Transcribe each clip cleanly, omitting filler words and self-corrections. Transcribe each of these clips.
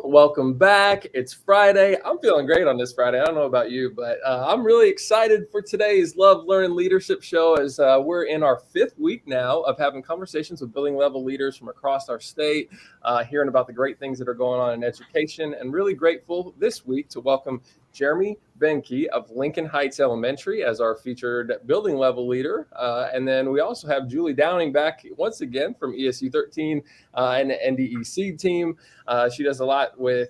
Welcome back. It's Friday. I'm feeling great on this Friday. I don't know about you, but I'm really excited for today's Love, Learn, Leadership show as we're in our 5th week now of having conversations with building level leaders from across our state, hearing about the great things that are going on in education, and really grateful this week to welcome Jeremy Behnke of Lincoln Heights Elementary as our featured building level leader. And then we also have Julie Downing back once again from ESU 13 and the NDE SEED Team. She does a lot with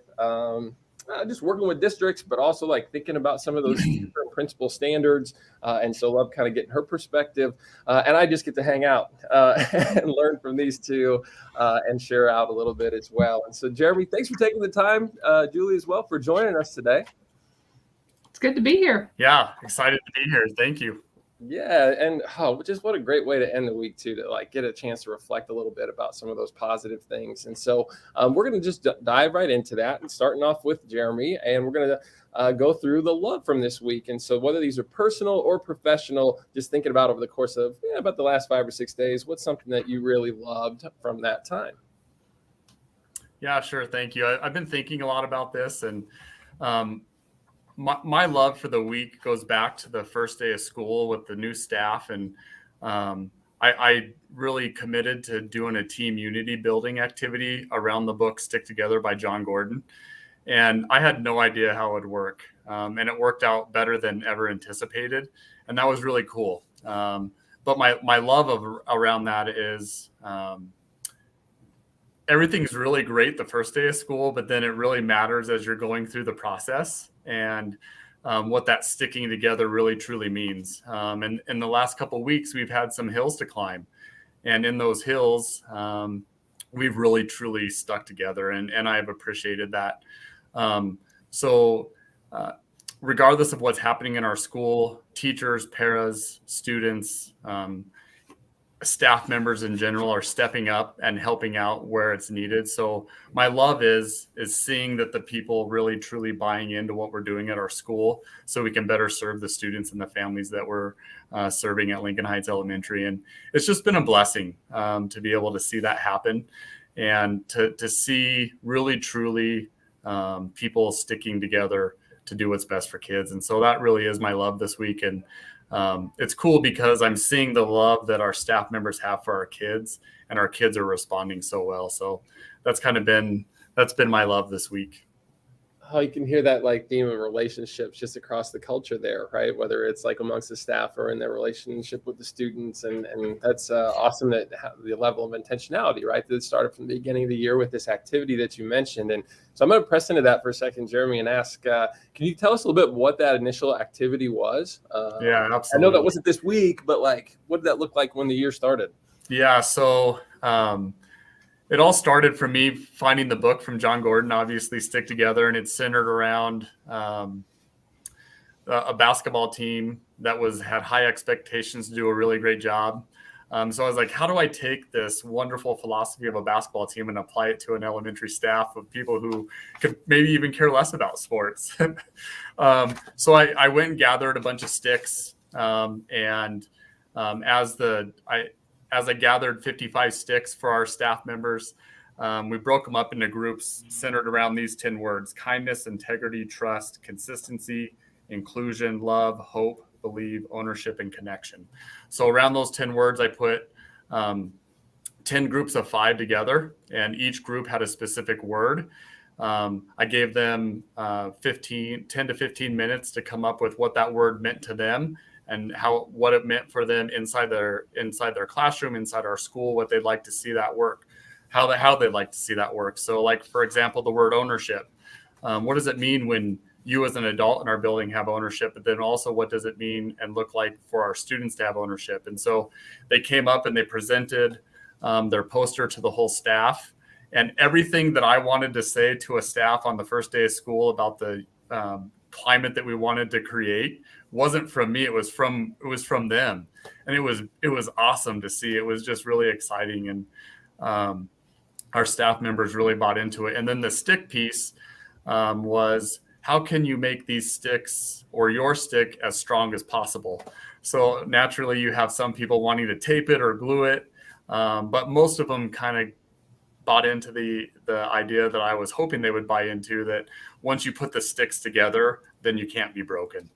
just working with districts, but also like thinking about some of those different principal standards. And so love kind of getting her perspective. And I just get to hang out and learn from these two and share out a little bit as well. And so Jeremy, thanks for taking the time, Julie as well, for joining us today. It's good to be here. Yeah, excited to be here. Thank you. Yeah, and just what a great way to end the week too, to like get a chance to reflect a little bit about some of those positive things. And so we're going to just dive right into that, and starting off with Jeremy, and we're going to go through the love from this week. And so whether these are personal or professional, just thinking about over the course of about the last 5 or 6 days, what's something that you really loved from that time? Yeah, sure. Thank you. I've been thinking a lot about this, and my love for the week goes back to the first day of school with the new staff. And I really committed to doing a team unity building activity around the book Stick Together by John Gordon. And I had no idea how it would work. And it worked out better than ever anticipated. And that was really cool. But my love around that is everything's really great the first day of school, but then it really matters as you're going through the process and what that sticking together really truly means. And in the last couple of weeks, we've had some hills to climb. And in those hills, we've really truly stuck together, and I've appreciated that. So regardless of what's happening in our school, teachers, paras, students, staff members in general are stepping up and helping out where it's needed. So my love is seeing that the people really truly buying into what we're doing at our school so we can better serve the students and the families that we're serving at Lincoln Heights Elementary. And it's just been a blessing to be able to see that happen and to see really truly people sticking together to do what's best for kids. And so that really is my love this week. And it's cool because I'm seeing the love that our staff members have for our kids, and our kids are responding so well. So that's been my love this week. Oh, you can hear that like theme of relationships just across the culture there, right? Whether it's like amongst the staff or in their relationship with the students. And that's awesome that the level of intentionality, right? That started from the beginning of the year with this activity that you mentioned. And so I'm going to press into that for a second, Jeremy, and ask, can you tell us a little bit what that initial activity was? Yeah, absolutely. I know that wasn't this week, but like, what did that look like when the year started? Yeah, so it all started for me finding the book from John Gordon, obviously Stick Together, and it's centered around a basketball team that had high expectations to do a really great job. So I was like, how do I take this wonderful philosophy of a basketball team and apply it to an elementary staff of people who could maybe even care less about sports? So I went and gathered a bunch of sticks, and as I gathered 55 sticks for our staff members, we broke them up into groups centered around these 10 words: kindness, integrity, trust, consistency, inclusion, love, hope, believe, ownership, and connection. So around those 10 words, I put 10 groups of 5 together, and each group had a specific word. I gave them 10 to 15 minutes to come up with what that word meant to them, and what it meant for them inside their classroom, inside our school, what they'd like to see that work, how they'd like to see that work. So like, for example, the word ownership. What does it mean when you as an adult in our building have ownership? But then also, what does it mean and look like for our students to have ownership? And so they came up and they presented their poster to the whole staff. And everything that I wanted to say to a staff on the first day of school about the climate that we wanted to create wasn't from me. It was from them. And it was awesome to see. It was just really exciting. And our staff members really bought into it. And then the stick piece was, how can you make these sticks or your stick as strong as possible? So naturally you have some people wanting to tape it or glue it. But most of them kind of bought into the idea that I was hoping they would buy into, that once you put the sticks together, then you can't be broken.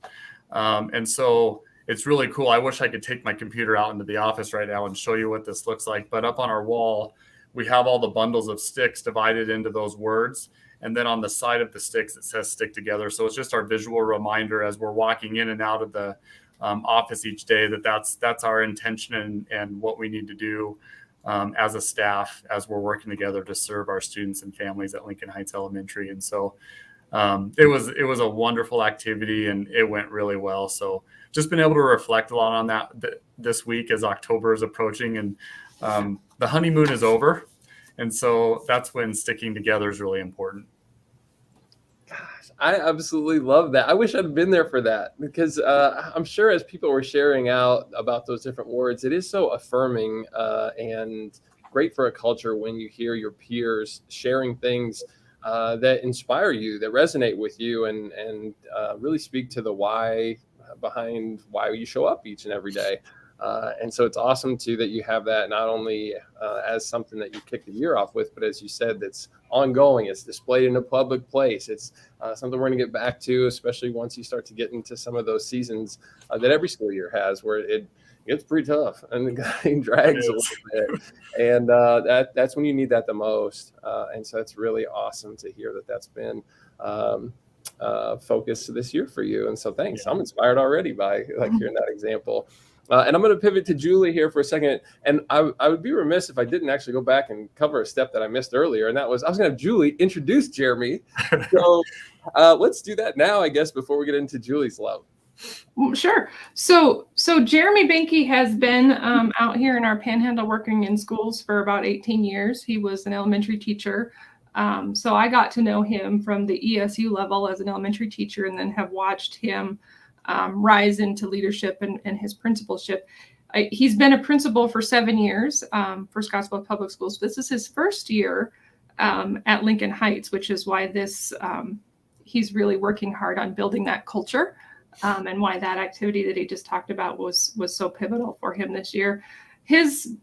And so it's really cool. I wish I could take my computer out into the office right now and show you what this looks like. But up on our wall, we have all the bundles of sticks divided into those words. And then on the side of the sticks, it says stick together. So it's just our visual reminder as we're walking in and out of the office each day that's our intention and what we need to do as a staff as we're working together to serve our students and families at Lincoln Heights Elementary. And so it was a wonderful activity and it went really well. So just been able to reflect a lot on that this week as October is approaching, and the honeymoon is over. And so that's when sticking together is really important. Gosh, I absolutely love that. I wish I'd been there for that, because I'm sure as people were sharing out about those different words, it is so affirming and great for a culture when you hear your peers sharing things that inspire you, that resonate with you, and really speak to the why behind why you show up each and every day. And so it's awesome too that you have that not only as something that you kick the year off with, but as you said, that's ongoing. It's displayed in a public place. It's something we're going to get back to, especially once you start to get into some of those seasons that every school year has, where it gets pretty tough and the guy drags a little bit. And that's when you need that the most. And so it's really awesome to hear that that's been focus this year for you. And so thanks. I'm inspired already by hearing that example. And I'm going to pivot to Julie here for a second. And I would be remiss if I didn't actually go back and cover a step that I missed earlier. And that was, I was going to have Julie introduce Jeremy. So let's do that now, I guess, before we get into Julie's love. Sure. So Jeremy Behnke has been out here in our Panhandle working in schools for about 18 years. He was an elementary teacher. So I got to know him from the ESU level as an elementary teacher, and then have watched him rise into leadership and his principalship. He's been a principal for 7 years for Scottsbluff Public Schools. This is his first year at Lincoln Heights, which is why he's really working hard on building that culture, and why that activity that he just talked about was so pivotal for him this year. His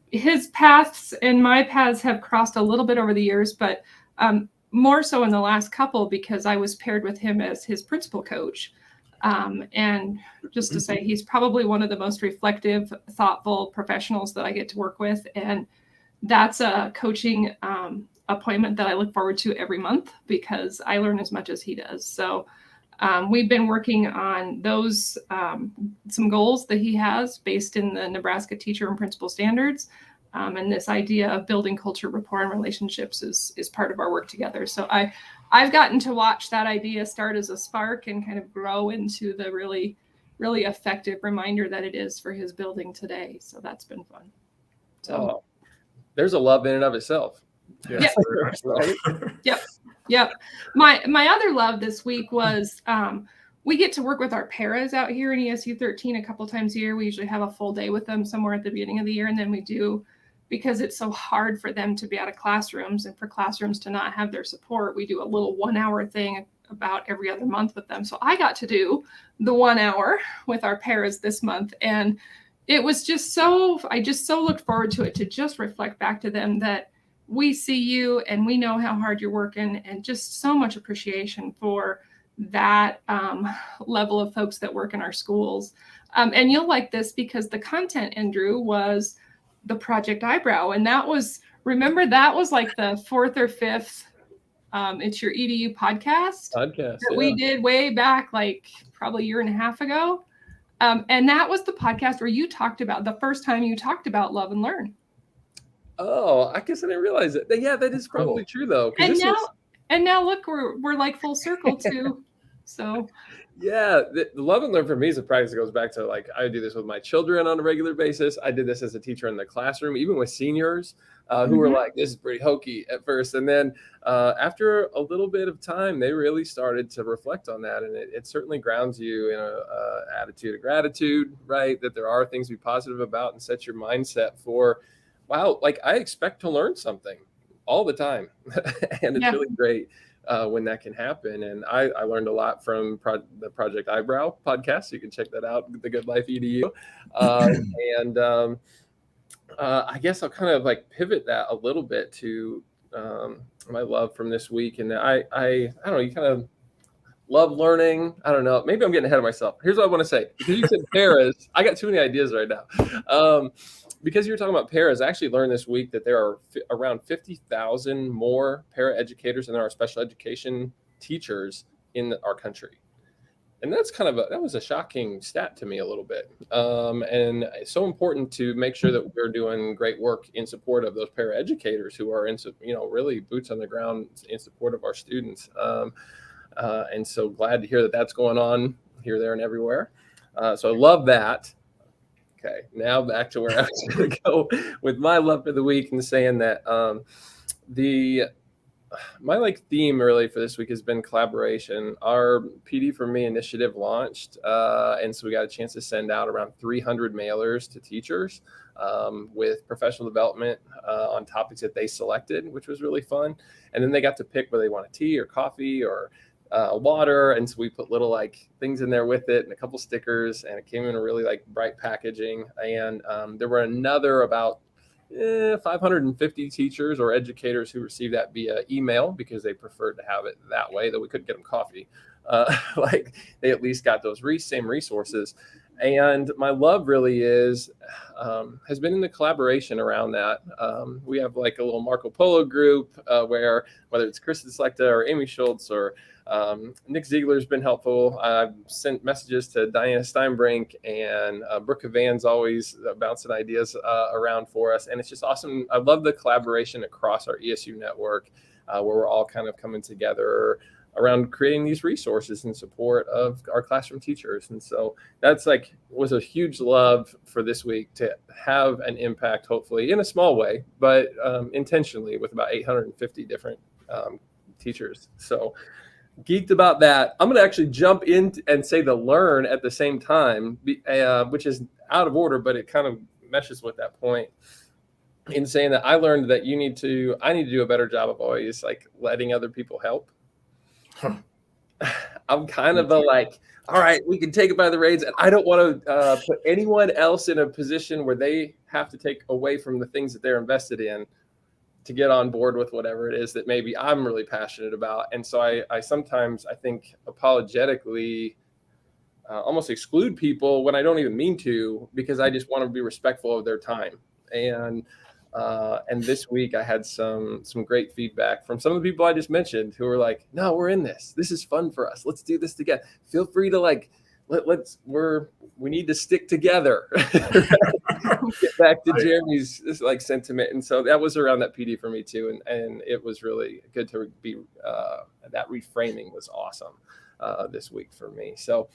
paths and my paths have crossed a little bit over the years, but more so in the last couple, because I was paired with him as his principal coach. And just to say, he's probably one of the most reflective, thoughtful professionals that I get to work with. And that's a coaching appointment that I look forward to every month, because I learn as much as he does. So we've been working on those, some goals that he has based in the Nebraska teacher and principal standards. And this idea of building culture, rapport, and relationships is part of our work together. So I've gotten to watch that idea start as a spark and kind of grow into the really, really effective reminder that it is for his building today. So that's been fun. So there's a love in and of itself. Yes. Yep. Yep. My other love this week was we get to work with our paras out here in ESU 13 a couple times a year. We usually have a full day with them somewhere at the beginning of the year, and then we do, because it's so hard for them to be out of classrooms and for classrooms to not have their support, we do a little 1 hour thing about every other month with them. So I got to do the 1 hour with our paras this month. And it was I just so looked forward to it, to just reflect back to them that we see you and we know how hard you're working, and just so much appreciation for that level of folks that work in our schools. And you'll like this, because the content, Andrew, was the Project Eyebrow. And that was like the fourth or fifth It's Your EDU podcast that we did way back, like probably a year and a half ago. And that was the podcast where you talked about, the first time you talked about love and learn. Oh, I guess I didn't realize it. Yeah, that is probably true though. And now look, we're like full circle too. So yeah, the love and learn for me is a practice that goes back to, like, I do this with my children on a regular basis. I did this as a teacher in the classroom, even with seniors who were like, this is pretty hokey at first. And then after a little bit of time, they really started to reflect on that. And it certainly grounds you in an attitude of gratitude, right? That there are things to be positive about, and sets your mindset for, wow, like I expect to learn something all the time. And it's really great when that can happen. And I learned a lot from the Project Eyebrow podcast. So you can check that out, the Good Life EDU. I guess I'll kind of like pivot that a little bit to my love from this week. And I don't know, you kind of love learning. I don't know. Maybe I'm getting ahead of myself. Here's what I want to say. Because you said paras, I got too many ideas right now. Because you were talking about paras, I actually learned this week that there are around 50,000 more para-educators than there are special education teachers in our country. And that's that was a shocking stat to me a little bit. And it's so important to make sure that we're doing great work in support of those para-educators who are really boots on the ground in support of our students. And so glad to hear that that's going on here, there, and everywhere. So I love that. Okay, now back to where I was going to go with my love for the week, and saying that my theme really for this week has been collaboration. Our PD for Me initiative launched, and so we got a chance to send out around 300 mailers to teachers with professional development on topics that they selected, which was really fun. And then they got to pick whether they want a tea or coffee or water, and so we put little things in there with it and a couple stickers, and it came in a really bright packaging. And there were another about 550 teachers or educators who received that via email because they preferred to have it that way, though we couldn't get them coffee. They at least got those same resources. And my love really has been in the collaboration around that. We have a little Marco Polo group where whether it's Kristen Selecta or Amy Schultz or Nick Ziegler's been helpful. I've sent messages to Diana Steinbrink, and Brooke Van's always bouncing ideas around for us. And it's just awesome. I love the collaboration across our ESU network where we're all kind of coming together around creating these resources in support of our classroom teachers. And so that's was a huge love for this week to have an impact, hopefully in a small way, but intentionally with about 850 different teachers. So geeked about that. I'm going to actually jump in and say the learn at the same time, which is out of order, but it kind of meshes with that point in saying that I learned that I need to do a better job of always letting other people help. I'm kind of all right, we can take it by the reins, and I don't want to put anyone else in a position where they have to take away from the things that they're invested in to get on board with whatever it is that maybe I'm really passionate about. And so I sometimes, I think, apologetically almost exclude people when I don't even mean to, because I just want to be respectful of their time. And this week I had some great feedback from some of the people I just mentioned who were like, no, we're in this. This is fun for us. Let's do this together. Feel free to we need to stick together. Get back to Jeremy's sentiment. And so that was around that PD for me too. And it was really good to be, that reframing was awesome this week for me. So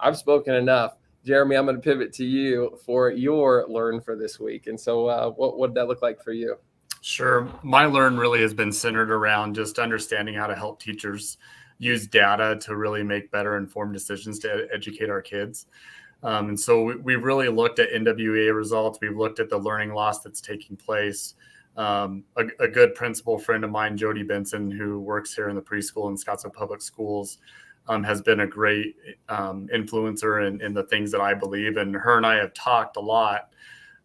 I've spoken enough. Jeremy, I'm going to pivot to you for your learn for this week. And so what did that look like for you? Sure. My learn really has been centered around just understanding how to help teachers use data to really make better informed decisions to educate our kids. And so we've really looked at NWEA results. We've looked at the learning loss that's taking place. A good principal friend of mine, Jody Benson, who works here in the preschool in Scottsdale Public Schools, has been a great influencer in the things that I believe. And her and I have talked a lot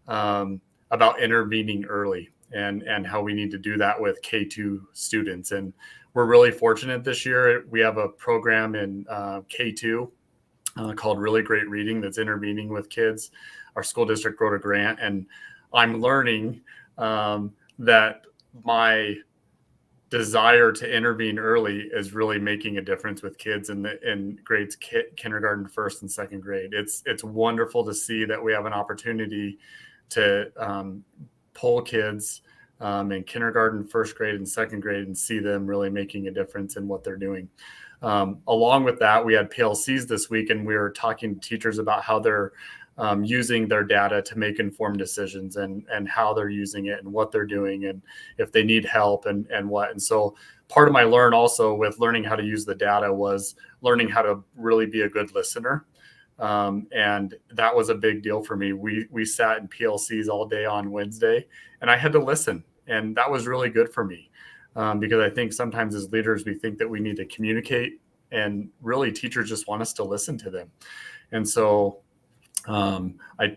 about intervening early and how we need to do that with K2 students. And we're really fortunate this year. We have a program in K2 called Really Great Reading that's intervening with kids. Our school district wrote a grant, and I'm learning that my desire to intervene early is really making a difference with kids in grades kindergarten, first and second grade. It's wonderful to see that we have an opportunity to pull kids in kindergarten, first grade, and second grade and see them really making a difference in what they're doing. Along with that, we had PLCs this week, and we were talking to teachers about how they're using their data to make informed decisions and how they're using it and what they're doing and if they need help and what. And so part of my learn also with learning how to use the data was learning how to really be a good listener. And that was a big deal for me. We sat in PLCs all day on Wednesday, and I had to listen. And that was really good for me because I think sometimes as leaders, we think that we need to communicate, and really teachers just want us to listen to them. And so I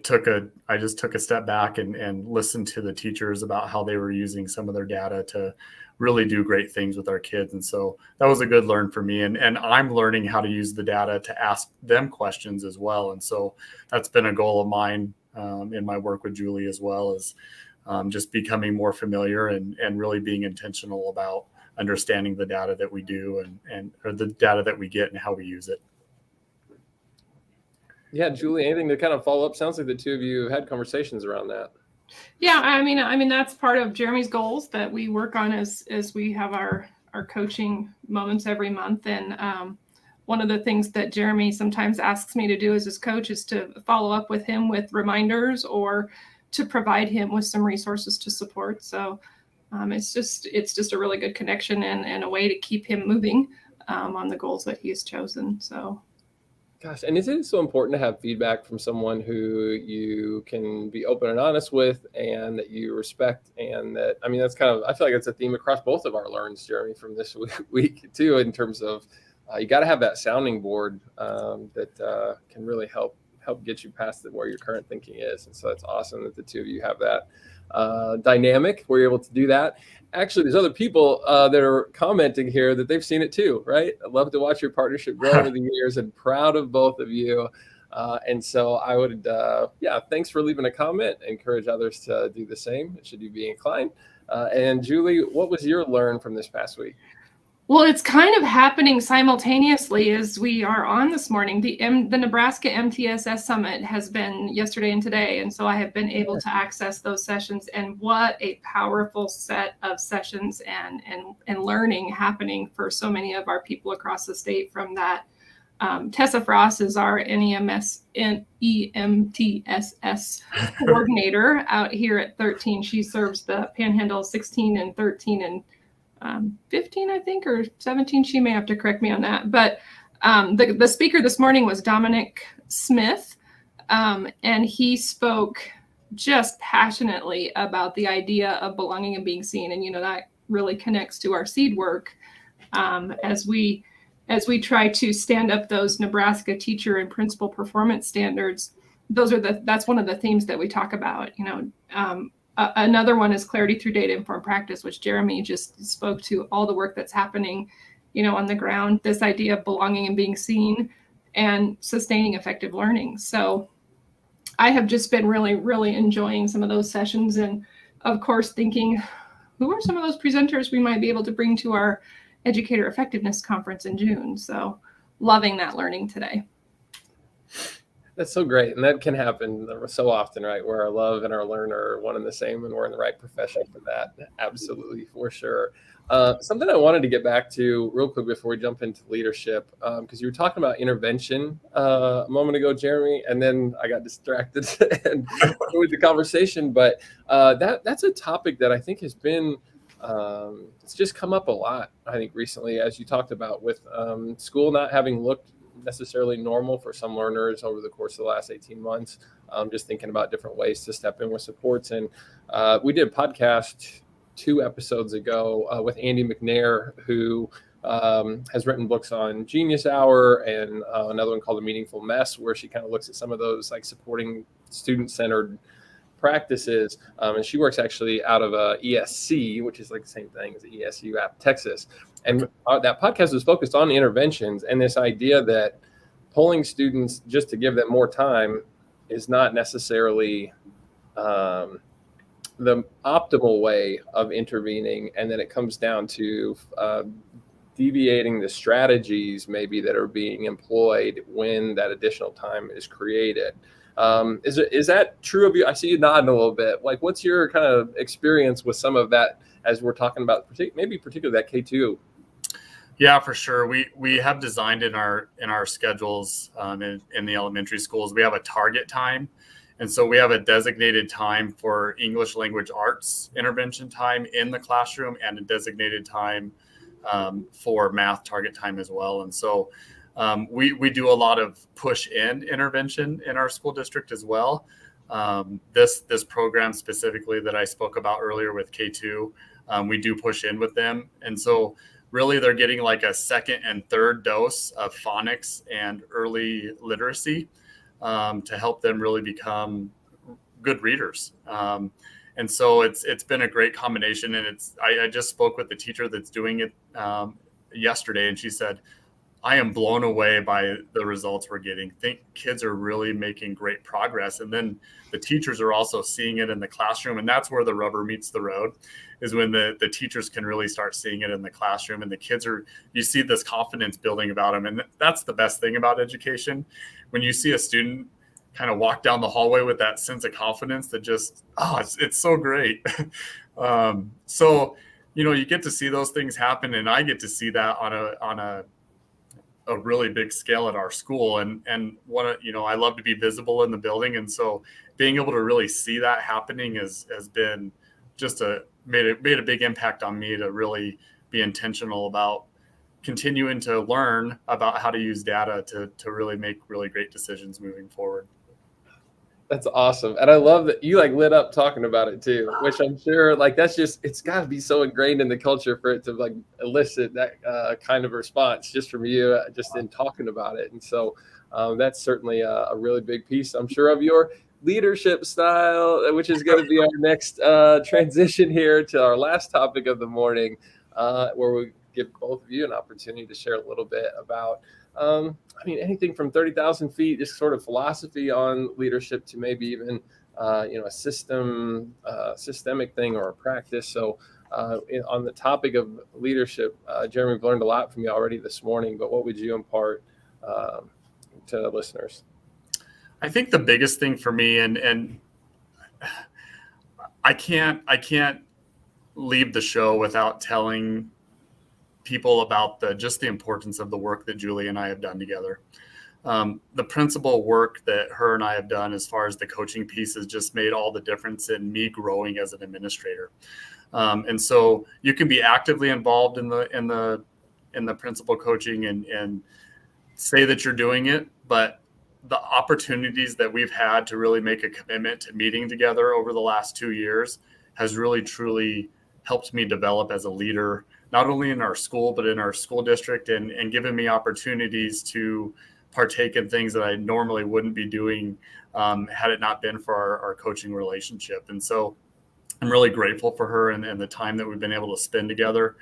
just took a step back and listened to the teachers about how they were using some of their data to really do great things with our kids. And so that was a good learn for me. And I'm learning how to use the data to ask them questions as well. And so that's been a goal of mine in my work with Julie as well, as just becoming more familiar and really being intentional about understanding the data that we do or the data that we get and how we use it. Yeah, Julie, anything to kind of follow up? Sounds like the two of you had conversations around that. Yeah, I mean that's part of Jeremy's goals that we work on as we have our coaching moments every month. And one of the things that Jeremy sometimes asks me to do as his coach is to follow up with him with reminders or to provide him with some resources to support. So it's just a really good connection and a way to keep him moving on the goals that he's chosen. So. Gosh, and isn't it so important to have feedback from someone who you can be open and honest with and that you respect? And that, I mean, that's kind of, I feel like it's a theme across both of our learns, Jeremy, from this week too, in terms of you got to have that sounding board that can really help get you past where your current thinking is. And so it's awesome that the two of you have that dynamic where you're able to do that. Actually, there's other people that are commenting here that they've seen it too, right? I'd love to watch your partnership grow over the years and proud of both of you. And so I would, thanks for leaving a comment. Encourage others to do the same should you be inclined. And Julie, what was your learn from this past week? Well, it's kind of happening simultaneously as we are on this morning. The Nebraska MTSS Summit has been yesterday and today, and so I have been able to access those sessions. And what a powerful set of sessions and learning happening for so many of our people across the state from that. Tessa Frost is our EMTSS coordinator out here at 13. She serves the Panhandle 16 and 13 and 15, I think, or 17. She may have to correct me on that. But the speaker this morning was Dominic Smith, and he spoke just passionately about the idea of belonging and being seen. And, that really connects to our seed work as we try to stand up those Nebraska teacher and principal performance standards. That's one of the themes that we talk about, another one is clarity through data informed practice, which Jeremy just spoke to, all the work that's happening, on the ground, this idea of belonging and being seen and sustaining effective learning. So I have just been really, really enjoying some of those sessions. And of course, thinking, who are some of those presenters we might be able to bring to our Educator Effectiveness Conference in June? So loving that learning today. That's so great. And that can happen so often, right? Where our love and our learn are one and the same, and we're in the right profession for that. Absolutely, for sure. Something I wanted to get back to real quick before we jump into leadership, because you were talking about intervention a moment ago, Jeremy, and then I got distracted and with the conversation. But that's a topic that I think has been, it's just come up a lot, I think, recently, as you talked about with school not having looked necessarily normal for some learners over the course of the last 18 months. Just thinking about different ways to step in with supports. And we did a podcast 2 episodes ago with Andy McNair, who has written books on Genius Hour and another one called A Meaningful Mess, where she kind of looks at some of those like supporting student-centered practices. And she works actually out of ESC, which is like the same thing as the ESU app, Texas. And that podcast was focused on interventions and this idea that pulling students just to give them more time is not necessarily the optimal way of intervening. And then it comes down to deviating the strategies maybe that are being employed when that additional time is created. Is that true of you? I see you nodding a little bit. Like, what's your kind of experience with some of that as we're talking about maybe particularly that K2? Yeah, for sure. We have designed in our schedules in the elementary schools, we have a target time. And so we have a designated time for English language arts intervention time in the classroom and a designated time for math target time as well. And so we do a lot of push-in intervention in our school district as well. This program specifically that I spoke about earlier with K2, we do push in with them. And so really they're getting like a second and third dose of phonics and early literacy to help them really become good readers. And so it's been a great combination. And I just spoke with the teacher that's doing it yesterday, and she said, I am blown away by the results we're getting. Think kids are really making great progress. And then the teachers are also seeing it in the classroom. And that's where the rubber meets the road, is when the teachers can really start seeing it in the classroom. And the kids you see this confidence building about them. And that's the best thing about education. When you see a student kind of walk down the hallway with that sense of confidence that just, it's so great. So, you get to see those things happen. And I get to see that on a really big scale at our school. And I love to be visible in the building. And so being able to really see that happening has been just made a big impact on me to really be intentional about continuing to learn about how to use data to really make really great decisions moving forward. That's awesome. And I love that you lit up talking about it too, which I'm sure that's just, it's got to be so ingrained in the culture for it to elicit that kind of response just from you, just in talking about it. And so that's certainly a really big piece, I'm sure, of your leadership style, which is going to be our next transition here to our last topic of the morning, where we give both of you an opportunity to share a little bit about anything from 30,000 feet, just sort of philosophy on leadership, to maybe even, a systemic thing or a practice. So on the topic of leadership, Jeremy, we've learned a lot from you already this morning, but what would you impart to the listeners? I think the biggest thing for me, and I can't leave the show without telling people about the importance of the work that Julie and I have done together. The principal work that her and I have done as far as the coaching piece has just made all the difference in me growing as an administrator. And so you can be actively involved in the principal coaching and say that you're doing it, but the opportunities that we've had to really make a commitment to meeting together over the last 2 years has really truly helped me develop as a leader, not only in our school, but in our school district, and given me opportunities to partake in things that I normally wouldn't be doing had it not been for our coaching relationship. And so I'm really grateful for her and the time that we've been able to spend together.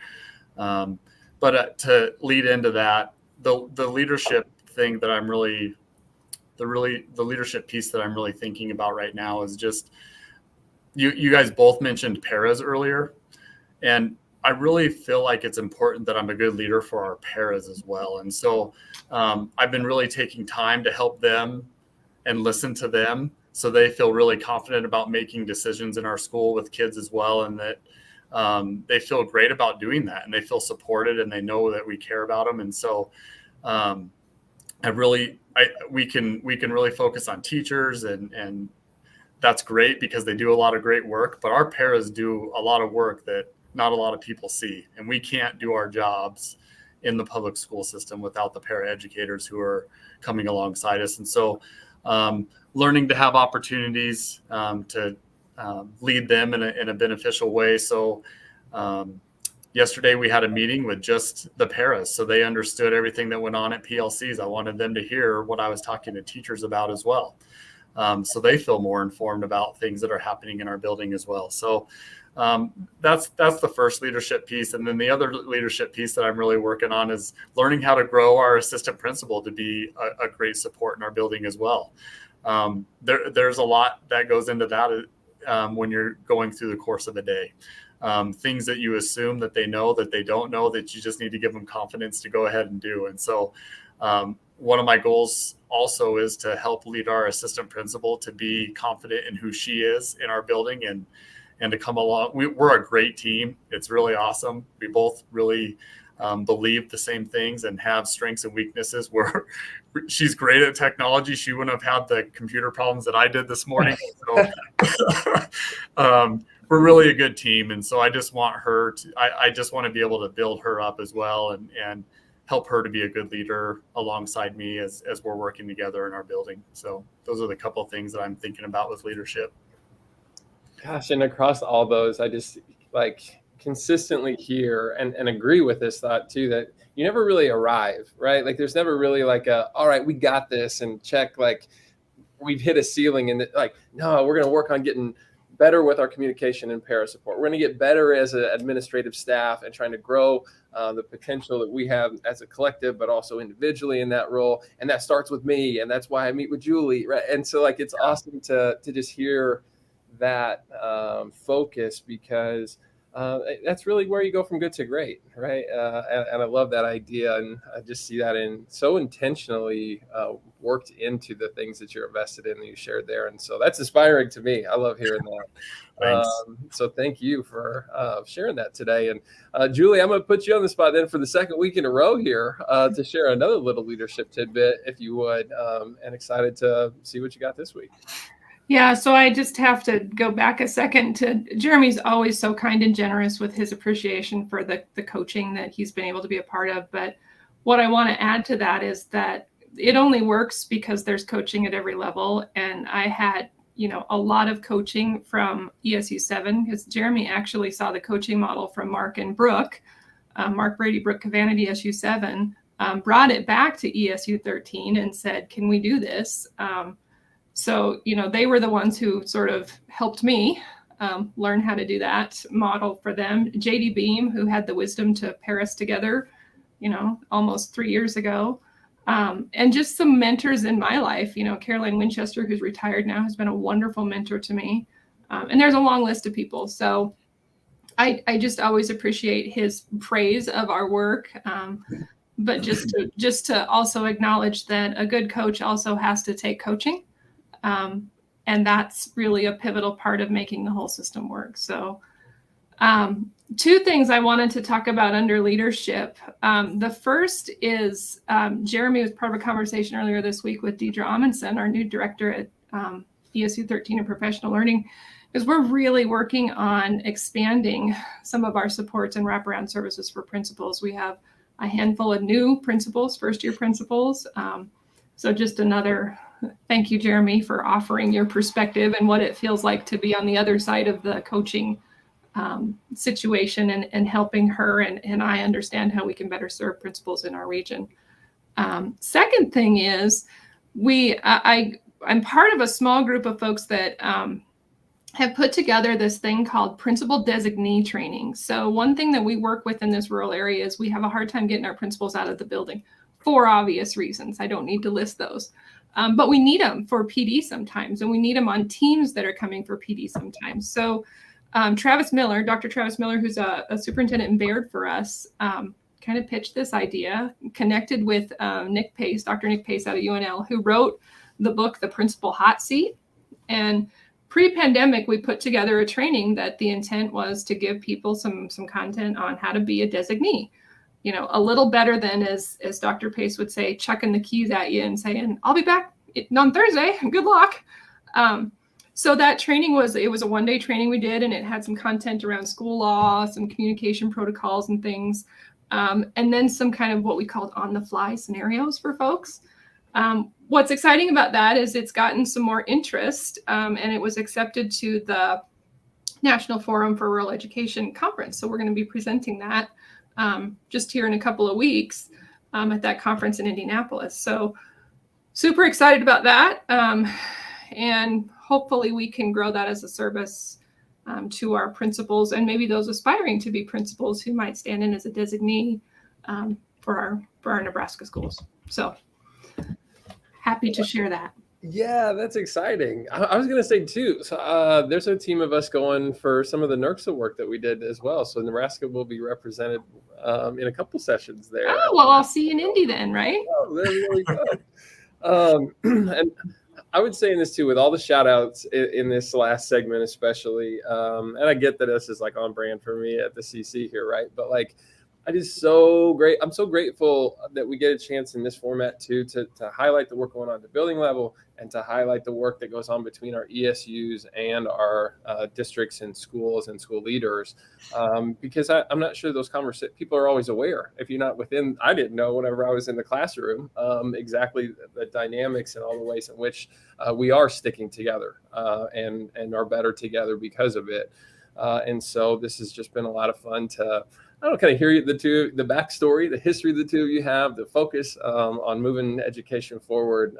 But to lead into that, the leadership thing that I'm really, the leadership piece that I'm really thinking about right now is just, you guys both mentioned paras earlier. And I really feel like it's important that I'm a good leader for our paras as well. And so I've been really taking time to help them and listen to them so they feel really confident about making decisions in our school with kids as well. And that they feel great about doing that, and they feel supported, and they know that we care about them. And so we can really focus on teachers, and that's great because they do a lot of great work, but our paras do a lot of work that not a lot of people see. And we can't do our jobs in the public school system without the paraeducators who are coming alongside us. And so learning to have opportunities to lead them in a beneficial way. So yesterday we had a meeting with just the paras, so they understood everything that went on at PLCs. I wanted them to hear what I was talking to teachers about as well. So they feel more informed about things that are happening in our building as well. So that's the first leadership piece. And then the other leadership piece that I'm really working on is learning how to grow our assistant principal to be a great support in our building as well. There's a lot that goes into that when you're going through the course of a day. Things that you assume that they know that they don't know, that you just need to give them confidence to go ahead and do. And so one of my goals also is to help lead our assistant principal to be confident in who she is in our building, and to come along. We're a great team. It's really awesome. We both really believe the same things and have strengths and weaknesses. Where she's great at technology. She wouldn't have had the computer problems that I did this morning. So we're really a good team. And so I just want her to, I just want to be able to build her up as well, and help her to be a good leader alongside me as we're working together in our building. So those are the couple of things that I'm thinking about with leadership. Gosh, and across all those, I just consistently hear and agree with this thought too, that you never really arrive, right? There's never really all right, we got this, and check, we've hit a ceiling, and no, we're going to work on getting better with our communication and para support. We're going to get better as an administrative staff and trying to grow the potential that we have as a collective, but also individually in that role. And that starts with me. And that's why I meet with Julie. Right. And so like, it's awesome to just hear that focus, because that's really where you go from good to great, right? And I love that idea, and I just see that in so intentionally worked into the things that you're invested in that you shared there, and so that's inspiring to me. I love hearing that. So thank you for sharing that today. And Julie, I'm going to put you on the spot then for the second week in a row here to share another little leadership tidbit, if you would, and excited to see what you got this week. Yeah, so I just have to go back a second to Jeremy's always so kind and generous with his appreciation for the coaching that he's been able to be a part of. But what I want to add to that is that it only works because there's coaching at every level. And I had, a lot of coaching from ESU 7, because Jeremy actually saw the coaching model from Mark and Brooke, Mark Brady, Brooke Cavan at ESU 7, brought it back to ESU 13 and said, can we do this? So, they were the ones who sort of helped me learn how to do that model for them. JD Beam, who had the wisdom to pair us together, almost 3 years ago. And just some mentors in my life, Caroline Winchester, who's retired now, has been a wonderful mentor to me. And there's a long list of people. So I just always appreciate his praise of our work. But just to also acknowledge that a good coach also has to take coaching. And that's really a pivotal part of making the whole system work. So two things I wanted to talk about under leadership. The first is Jeremy was part of a conversation earlier this week with Deidre Amundsen, our new director at ESU 13 and professional learning, because we're really working on expanding some of our supports and wraparound services for principals. We have a handful of new principals, first-year principals. So just another thank you, Jeremy, for offering your perspective and what it feels like to be on the other side of the coaching situation and helping her and I understand how we can better serve principals in our region. Second thing is I'm part of a small group of folks that have put together this thing called principal designee training. So one thing that we work with in this rural area is we have a hard time getting our principals out of the building for obvious reasons. I don't need to list those. But we need them for PD sometimes, and we need them on teams that are coming for PD sometimes. So Dr. Travis Miller, who's a superintendent in Baird for us, kind of pitched this idea, connected with Dr. Nick Pace out of UNL, who wrote the book, The Principal Hot Seat. And pre-pandemic, we put together a training that the intent was to give people some content on how to be a designee. A little better than, as Dr. Pace would say, chucking the keys at you and saying, I'll be back on Thursday, good luck. So that training was a one-day training we did, and it had some content around school law, some communication protocols and things, and then some kind of what we called on-the-fly scenarios for folks. What's exciting about that is it's gotten some more interest, and it was accepted to the National Forum for Rural Education Conference. So we're going to be presenting that just here in a couple of weeks at that conference in Indianapolis. So super excited about that. And hopefully we can grow that as a service to our principals and maybe those aspiring to be principals who might stand in as a designee for our Nebraska schools. So happy to share that. Yeah, that's exciting. I was going to say too, so there's a team of us going for some of the NERCSA work that we did as well. So Nebraska will be represented in a couple sessions there. Oh, well, I'll see you in Indy then, right? Oh, that's really good. And I would say in this too, with all the shout outs in this last segment, especially, and I get that this is like on brand for me at the CC here, right? But like, I'm so grateful that we get a chance in this format too to highlight the work going on at the building level and to highlight the work that goes on between our ESUs and our districts and schools and school leaders, because I'm not sure those people are always aware. If you're not within, I didn't know whenever I was in the classroom exactly the dynamics and all the ways in which we are sticking together and are better together because of it. And so this has just been a lot of fun to I don't kind of hear the backstory, the history the two of you have, the focus on moving education forward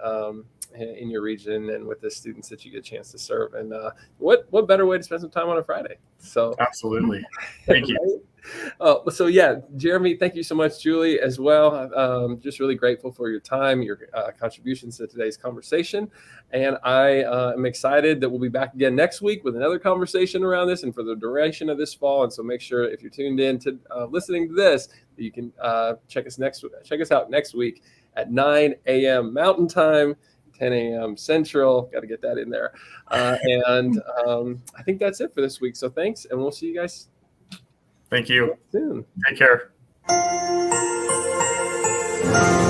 in your region and with the students that you get a chance to serve. And what better way to spend some time on a Friday? So absolutely, thank you. So yeah, Jeremy, thank you so much. Julie as well. Just really grateful for your time, your contributions to today's conversation. And I am excited that we'll be back again next week with another conversation around this and for the duration of this fall. And so make sure if you're tuned in to listening to this, that you can check us out next week at 9 a.m. Mountain Time, 10 a.m. Central. Got to get that in there. And I think that's it for this week. So thanks, and we'll see you guys. Thank you. Soon. Take care.